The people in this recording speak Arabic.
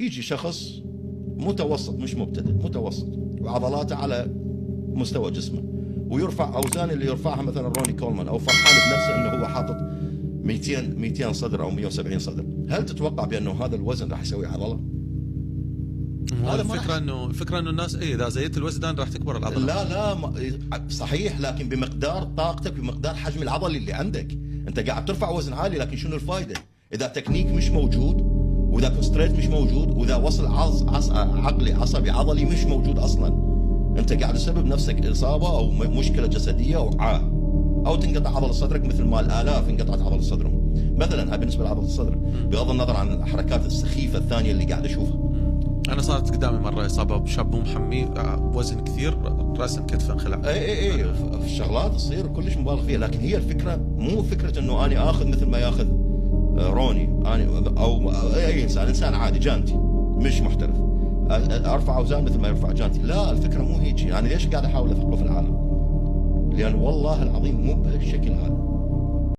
يجي شخص متوسط مش مبتدئ، متوسط وعضلاته على مستوى جسمه ويرفع اوزان اللي يرفعها مثلا روني كولمان، او فرحان بنفسه انه هو حاطط 200 صدر او 170 صدر، هل تتوقع بانه هذا الوزن راح يسوي عضله؟ هذا الفكره انه الناس اذا زيدت الوزن راح تكبر العضله. لا صحيح، لكن بمقدار طاقتك، بمقدار حجم العضلي اللي عندك. انت قاعد ترفع وزن عالي، لكن شنو الفائده اذا تكنيك مش موجود، واذا كونستريت مش موجود، واذا وصل عقلي عصبي عضلي مش موجود اصلا؟ انت قاعد تسبب نفسك اصابه او مشكله جسديه او تنقطع عضله صدرك، مثل ما الالاف انقطعت عضله صدرهم مثلا. هاي بالنسبه لعضله الصدر، بغض النظر عن الحركات السخيفه الثانيه اللي قاعد اشوفها. انا صارت قدامي مره اصابه بشاب مو محمي، وزن كثير، راسا كتفه انخلع. اي في الشغلات تصير كلش مبالغ فيها، لكن هي الفكره مو فكره انه اني اخذ مثل ما ياخذ روني او اي انسان عادي جانتي مش محترف ارفع اوزان مثل ما يرفع جانتي. لا، الفكره مو هيك. يعني ليش قاعد احاول اثقله في العالم؟ لان والله العظيم مو بهالشكل هذا.